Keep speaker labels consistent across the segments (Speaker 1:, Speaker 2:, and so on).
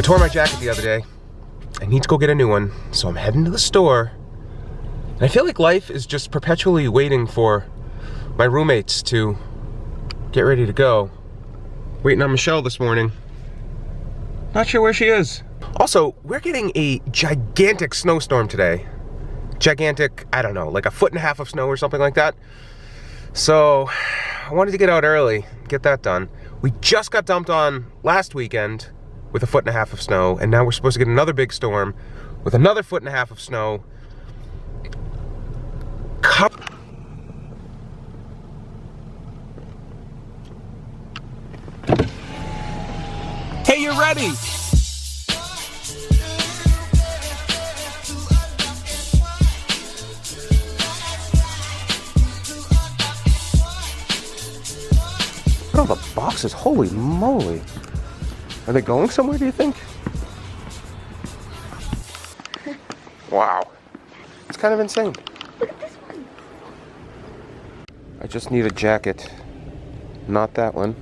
Speaker 1: I tore my jacket the other day. I need to go get a new one, so I'm heading to the store. And I feel like life is just perpetually waiting for my roommates to get ready to go. Waiting on Michelle this morning. Not sure where she is. Also, we're getting a gigantic snowstorm today. Gigantic, I don't know, like 1.5 feet of snow or something like that. So, I wanted to get out early, get that done. We just got dumped on last weekend with 1.5 feet of snow, and now we're supposed to get another big storm with another 1.5 feet of snow. Hey, you're ready! Look at all the boxes, holy moly. Are they going somewhere, do you think? Wow. It's kind of insane.
Speaker 2: Look at this one.
Speaker 1: I just need a jacket. Not that one.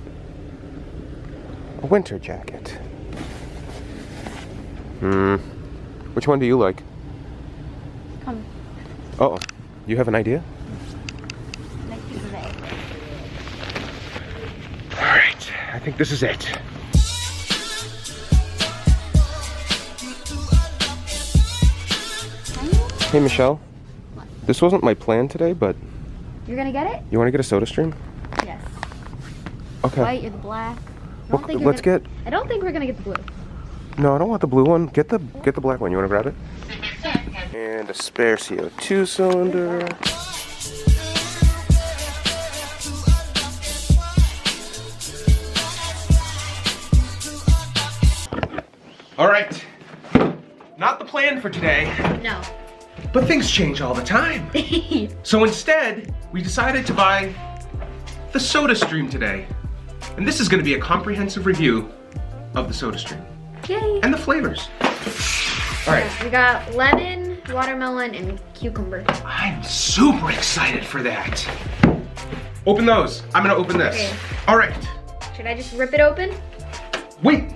Speaker 1: A winter jacket. Which one do you like?
Speaker 2: Come.
Speaker 1: Uh-oh. You have an idea?
Speaker 2: Like this is it.
Speaker 1: Alright, I think this is it. Hey Michelle,
Speaker 2: What?
Speaker 1: this wasn't my plan today, but
Speaker 2: You're gonna get it?
Speaker 1: you want to get a soda stream?
Speaker 2: Yes.
Speaker 1: Okay.
Speaker 2: White or the black?
Speaker 1: Well, let's get.
Speaker 2: I don't think we're gonna get the blue.
Speaker 1: No, I don't want the blue one. Get the black one. You want to grab it? And a spare CO2 cylinder. All right. Not the plan for today.
Speaker 2: No.
Speaker 1: But things change all the time. So instead, we decided to buy the Soda Stream today. And this is going to be a comprehensive review of the Soda Stream.
Speaker 2: Yay.
Speaker 1: And the flavors. All right.
Speaker 2: Yeah, we got lemon, watermelon, and cucumber.
Speaker 1: I'm super excited for that. Open those. I'm going to open this.
Speaker 2: Okay.
Speaker 1: All right.
Speaker 2: Should I just rip it open?
Speaker 1: Wait.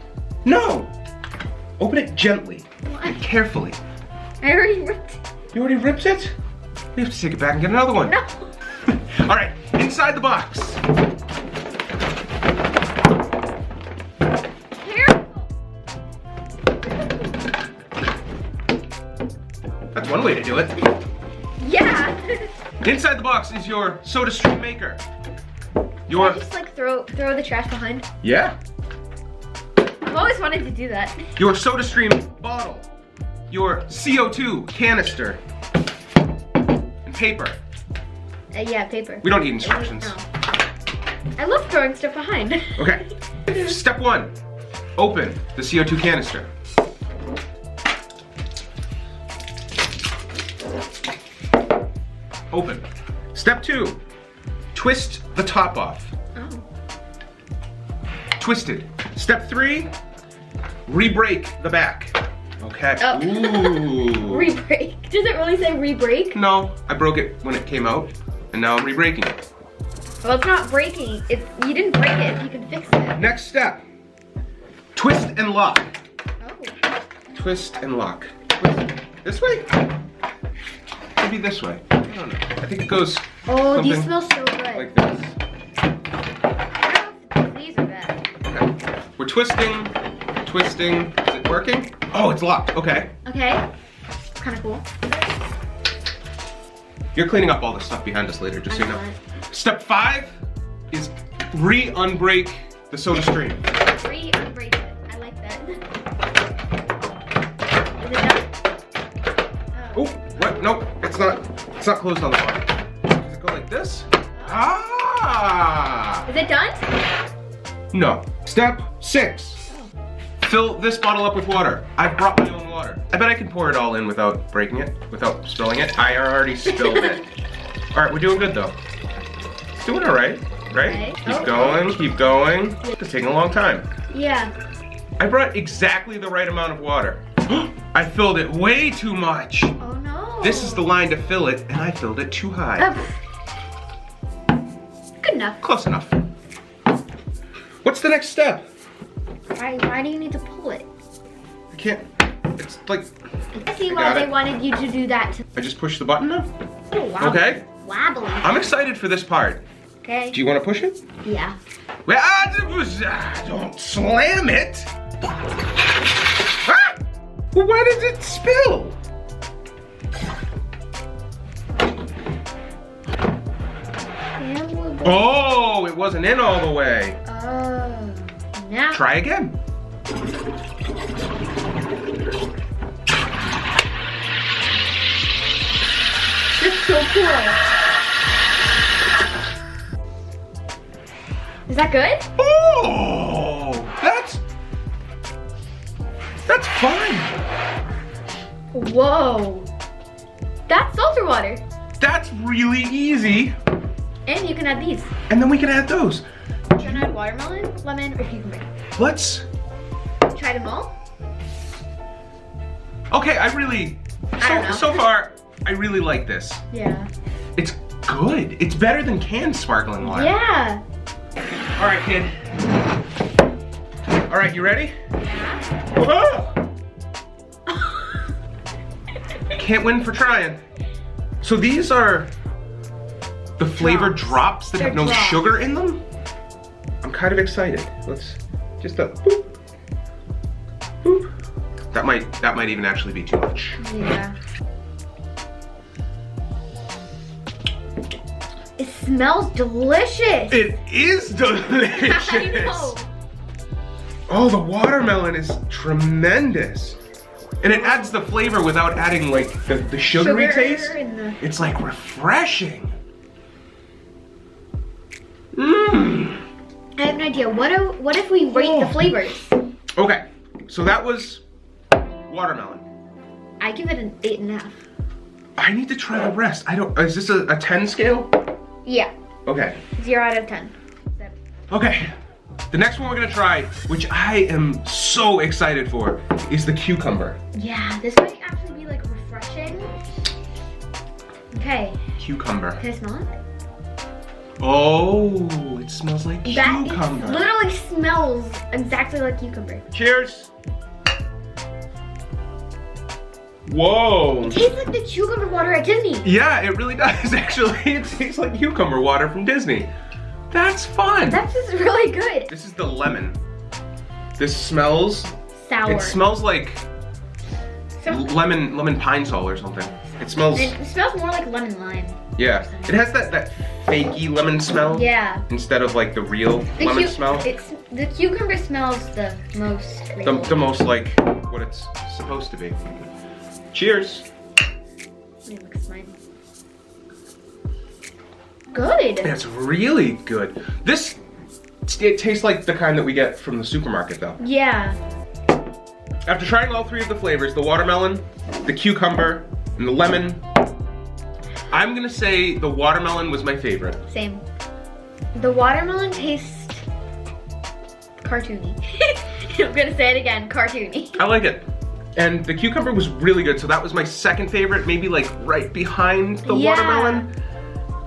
Speaker 1: No. Open it gently
Speaker 2: What?
Speaker 1: and carefully.
Speaker 2: I already ripped it.
Speaker 1: You already ripped it? We have to take it back and get another one.
Speaker 2: No.
Speaker 1: All right, inside the box.
Speaker 2: Careful.
Speaker 1: That's one way to do it.
Speaker 2: Yeah.
Speaker 1: Inside the box is your Soda Stream maker.
Speaker 2: Can
Speaker 1: Your
Speaker 2: I just like throw the trash behind?
Speaker 1: yeah,
Speaker 2: I've always wanted to do that.
Speaker 1: your Soda Stream bottle, your CO2 canister, and paper.
Speaker 2: Yeah, paper.
Speaker 1: We don't need instructions.
Speaker 2: No. I love throwing stuff behind.
Speaker 1: Okay. Step 1, open the CO2 canister. Open. Step 2, twist the top off.
Speaker 2: Oh.
Speaker 1: Twisted. Step 3, re-break the back. Okay.
Speaker 2: Oh.
Speaker 1: Ooh.
Speaker 2: Re-break. Does it really say re-break?
Speaker 1: No, I broke it when it came out, and now I'm re-breaking it.
Speaker 2: Well, it's not breaking. You didn't break it if you can fix it.
Speaker 1: Next step, twist and lock.
Speaker 2: Oh.
Speaker 1: Twist and lock. Twist. This way? Maybe this way. I don't know. I think it goes
Speaker 2: Oh, these
Speaker 1: something
Speaker 2: smell so good.
Speaker 1: like this.
Speaker 2: I don't know if these are bad.
Speaker 1: Okay. We're twisting, twisting. Is it working? Oh, it's locked. Okay.
Speaker 2: Okay. Kind of cool.
Speaker 1: You're cleaning up all the stuff behind us later, just so you know.
Speaker 2: Excellent.
Speaker 1: Step 5 is re-unbreak the Soda Stream.
Speaker 2: Re-unbreak it. I like that. Is it done?
Speaker 1: Oh, what? No, it's not. It's not closed on the bottom. Does it go like this? Ah!
Speaker 2: Is it done?
Speaker 1: No. Step 6. Fill this bottle up with water. I brought my own water. I bet I can pour it all in without breaking it, without spilling it. I already spilled it. All right, we're doing good though. It's doing all right, right?
Speaker 2: Okay.
Speaker 1: Keep going, keep going. It's taking a long time.
Speaker 2: Yeah.
Speaker 1: I brought exactly the right amount of water. I filled it way too much.
Speaker 2: Oh no.
Speaker 1: This is the line to fill it, and I filled it too high.
Speaker 2: Good enough.
Speaker 1: Close enough. What's the next step?
Speaker 2: Why do you need to pull it?
Speaker 1: can't, it's like,
Speaker 2: I see
Speaker 1: I
Speaker 2: why
Speaker 1: got
Speaker 2: they
Speaker 1: it.
Speaker 2: wanted you to do that.
Speaker 1: I just push the button now.
Speaker 2: Oh, wow.
Speaker 1: Okay.
Speaker 2: Wobbly.
Speaker 1: I'm excited for this part.
Speaker 2: Okay.
Speaker 1: Do you want to push it?
Speaker 2: Yeah.
Speaker 1: Well, don't slam it. Ah! Well, why did it spill? Oh, it wasn't in all the way.
Speaker 2: Oh. Now.
Speaker 1: Try again.
Speaker 2: It's so cool. Is that good?
Speaker 1: Oh, that's fine.
Speaker 2: Whoa. That's salted water.
Speaker 1: That's really easy.
Speaker 2: And you can add these.
Speaker 1: And then we can add those.
Speaker 2: Do you want to add watermelon, lemon, or cucumber?
Speaker 1: Let's.
Speaker 2: Try them all?
Speaker 1: Okay, I don't know. So far, I really like this.
Speaker 2: Yeah.
Speaker 1: It's good. It's better than canned sparkling water.
Speaker 2: Yeah.
Speaker 1: All right, kid. All right, you ready?
Speaker 2: Yeah.
Speaker 1: Whoa! Can't win for trying. So these are the flavored drops that have no
Speaker 2: They're drops.
Speaker 1: sugar in them? I'm kind of excited. Let's just boop. Boop. That might even actually be too much.
Speaker 2: Yeah. It smells delicious.
Speaker 1: It is delicious.
Speaker 2: I know.
Speaker 1: Oh, the watermelon is tremendous. And it adds the flavor without adding like the sugary taste.
Speaker 2: and the-
Speaker 1: It's like refreshing. Mmm.
Speaker 2: I have an idea. What if we rate the
Speaker 1: Oh.
Speaker 2: flavors?
Speaker 1: Okay, so that was watermelon.
Speaker 2: I give it an 8.5.
Speaker 1: I need to try the rest. Is this a 10 scale?
Speaker 2: Yeah.
Speaker 1: Okay.
Speaker 2: 0 out of 10.
Speaker 1: Okay. The next one we're gonna try, which I am so excited for, is the cucumber.
Speaker 2: Yeah, this might actually be like refreshing. Okay.
Speaker 1: Cucumber.
Speaker 2: Can I smell it?
Speaker 1: Oh, it smells like
Speaker 2: That
Speaker 1: cucumber.
Speaker 2: it literally smells exactly like cucumber.
Speaker 1: Cheers. Whoa.
Speaker 2: It tastes like the cucumber water at Disney.
Speaker 1: Yeah, it really does actually. It tastes like cucumber water from Disney. That's fun.
Speaker 2: That's just really good.
Speaker 1: This is the lemon. This smells,
Speaker 2: Sour.
Speaker 1: it smells like
Speaker 2: So-
Speaker 1: lemon pine sol or something. It smells,
Speaker 2: It smells more like lemon lime.
Speaker 1: yeah. It has that fakey lemon smell.
Speaker 2: Yeah.
Speaker 1: Instead of like the real
Speaker 2: The
Speaker 1: lemon smell.
Speaker 2: The cucumber smells the most real.
Speaker 1: The most like what it's supposed to be. Cheers.
Speaker 2: Let me mix mine. Good.
Speaker 1: It's really good. It tastes like the kind that we get from the supermarket though.
Speaker 2: Yeah.
Speaker 1: After trying all three of the flavors, the watermelon, the cucumber, and the lemon, I'm gonna say the watermelon was my favorite.
Speaker 2: Same. The watermelon tastes cartoony. I'm gonna say it again, cartoony.
Speaker 1: I like it. And the cucumber was really good, so that was my second favorite, maybe like right behind the
Speaker 2: Yeah.
Speaker 1: watermelon.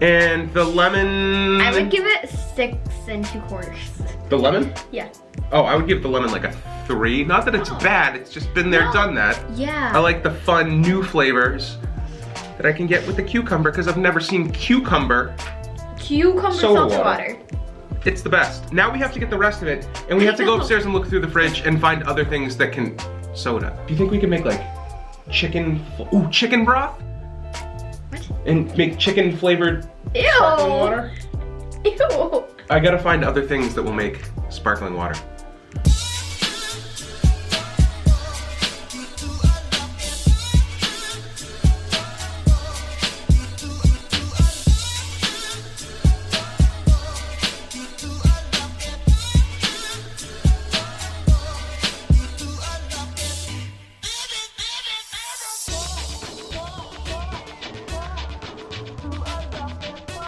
Speaker 1: And the lemon...
Speaker 2: I would give it 6 2/4.
Speaker 1: The lemon?
Speaker 2: Yeah.
Speaker 1: Oh, I would give the lemon like a 3. Not that it's bad, it's just been there,
Speaker 2: No.
Speaker 1: done that.
Speaker 2: Yeah.
Speaker 1: I like the fun new flavors that I can get with the cucumber because I've never seen cucumber.
Speaker 2: Cucumber
Speaker 1: Soda
Speaker 2: salted
Speaker 1: water.
Speaker 2: water.
Speaker 1: It's the best. Now we have to get the rest of it, and we have to go upstairs and look through the fridge and find other things that can soda. Do you think we can make like chicken broth?
Speaker 2: What?
Speaker 1: And make chicken flavored sparkling
Speaker 2: Ew.
Speaker 1: water?
Speaker 2: Ew.
Speaker 1: I gotta find other things that will make sparkling water.